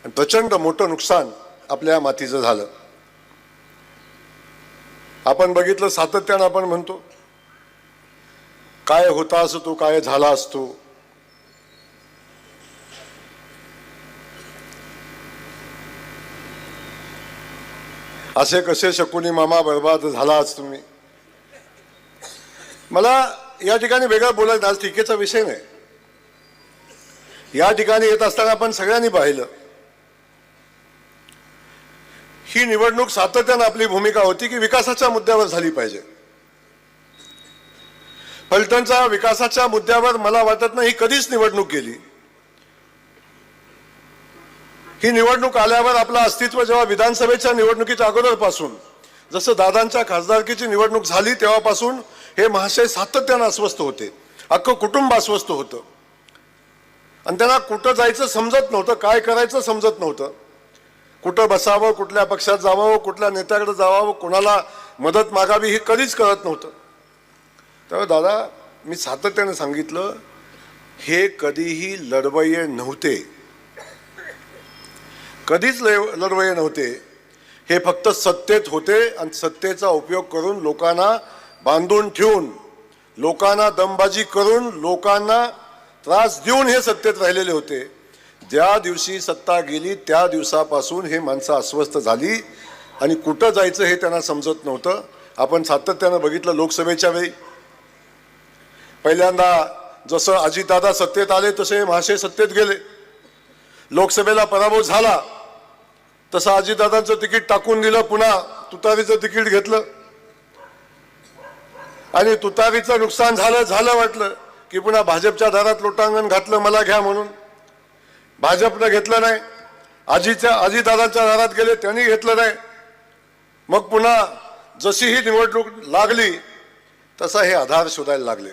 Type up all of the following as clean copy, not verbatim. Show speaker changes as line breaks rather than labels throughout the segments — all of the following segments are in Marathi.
आणि प्रचंड मोठं नुकसान आपल्या मातीचं झालं. आपण बघितलं, सातत्यानं आपण म्हणतो काय होता असतो, काय झाला असतो. असे कसे शकुनी मामा बर्बाद झालाच तुम्ही. मला या ठिकाणी वेगळं बोलायचं, आज टीकेचा विषय नाही. या ठिकाणी येत असताना आपण सगळ्यांनी पाहिलं, ही निवडणूक सातत्यानं आपली भूमिका होती की विकासाच्या मुद्द्यावर झाली पाहिजे. फलटणच्या विकासाच्या मुद्द्यावर मला वाटत नाही ही कधीच निवडणूक गेली. ही निवडणूक आल्यावर आपलं अस्तित्व जेव्हा विधानसभेच्या निवडणुकीच्या अगोदरपासून, जसं दादांच्या खासदारकीची निवडणूक झाली तेव्हापासून हे महाशय सातत्यानं अस्वस्थ होते. अख्खं कुटुंब अस्वस्थ होतं आणि त्यांना कुठं जायचं समजत नव्हतं, काय करायचं समजत नव्हतं. कुठं बसावं, कुठल्या पक्षात जावं, कुठल्या नेत्याकडे जावं, कोणाला मदत मागावी हे कधीच कळत नव्हतं. तेव्हा दादा, मी सातत्यानं सांगितलं, हे कधीही लढवय्ये नव्हते, कधीच लढवय्ये नव्हते. हे फक्त सत्तेत होते आणि सत्तेचा उपयोग करून लोकांना बांधून ठेवून, लोकांना दमबाजी करून, लोकांना त्रास देऊन हे सत्तेत राहिलेले होते. ज्या दिवशी सत्ता गेली त्या दिवसापासून हे माणसं अस्वस्थ झाली आणि कुठं जायचं हे त्यांना समजत नव्हतं. आपण सातत्यानं बघितलं, लोकसभेच्या वेळी पहिल्यांदा जसं अजितदादा सत्तेत आले तसे महाशय सत्तेत गेले. लोकसभेला पराभव झाला तसं अजितदादांचं तिकीट टाकून दिलं, पुन्हा तुतारीचं तिकीट घेतलं आणि तुतारीचं नुकसान झालं वाटलं की पुन्हा भाजपच्या दारात लोटांगण घातलं, मला घ्या म्हणून. भाजपनं घेतलं नाही. अजितदादांच्या दारात गेले, त्यांनी घेतलं नाही. मग पुन्हा जशी ही निवडणूक लागली तसा हे आधार शोधायला लागले.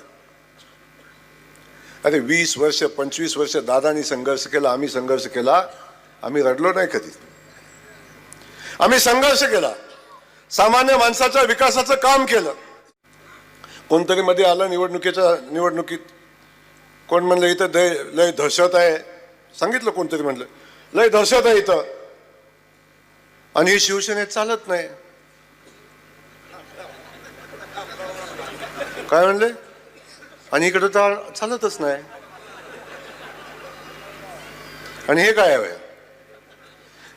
अरे 20 वर्ष 25 वर्ष दादांनी संघर्ष केला, आम्ही संघर्ष केला. आम्ही रडलो नाही कधी, आम्ही संघर्ष केला, सामान्य माणसाच्या विकासाचं काम केलं. कोणतरी मध्ये आलं निवडणुकीत, कोण म्हणलं इथं लय दहशत आहे, सांगितलं कोणतरी म्हणलं लय दहशत आहे इथं आणि ही शिवसेनेत चालत नाही. काय म्हणले? आणि इकडं तर चालतच नाही. आणि हे काय आहे,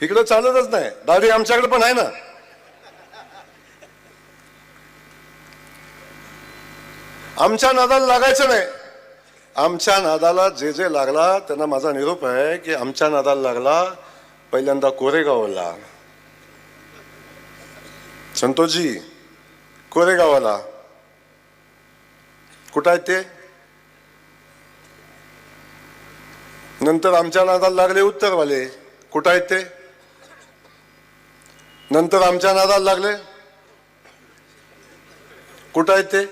इकडं चालतच नाही. दाढी आमच्याकडे पण आहे ना. आमच्या नादाला लागायचं नाही. आमच्या नादाला जे जे लागला त्यांना माझा निरोप आहे की आमच्या नादाला लागला पहिल्यांदा कोरेगावला, संतोषजी कोरेगावला. कुठं आहेत ते? नंतर आमच्या नादाला लागले उत्तरवाले. कुठं आहेत ते? नंतर आमच्या नादाला लागले. कुठं आहेत ते?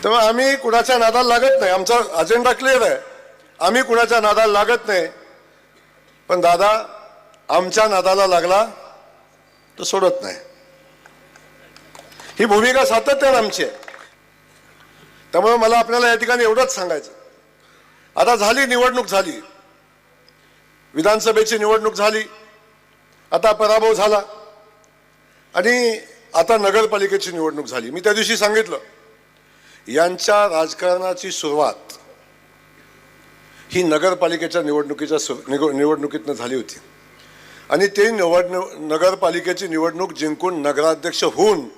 तेव्हा आम्ही कुणाच्या नादाला लागत नाही. आमचा अजेंडा क्लिअर आहे. आम्ही कुणाच्या नादाला लागत नाही. पण दादा आमच्या नादाला लागला तर सोडत नाही. ही भूमिका सातत्यानं आमची आहे. त्यामुळे मला आपल्याला या ठिकाणी एवढंच सांगायचं, आता झाली निवडणूक, झाली विधानसभेची निवडणूक झाली, आता पराभव झाला आणि आता नगरपालिकेची निवडणूक झाली. मी त्या दिवशी सांगितलं, यांच्या राजकारणाची सुरुवात ही नगरपालिकेच्या निवडणुकीतनं झाली होती आणि ते नगरपालिकेची निवडणूक जिंकून नगराध्यक्ष होऊन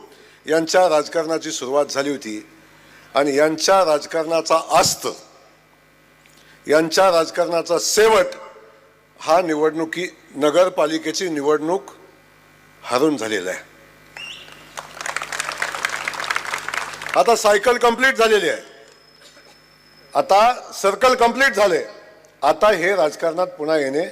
यांच्या राजकारणाची सुरुवात झाली होती. आणि यांच्या राजकारणाचा आस्त, यांच्या राजकारणाचा शेवट हा नगरपालिकेची निवडणूक हरून झालेला आहे. आता सायकल कंप्लीट झालेली आहे, आता सर्कल कंप्लीट झाले. आता हे राजकारणात पुन्हा येणे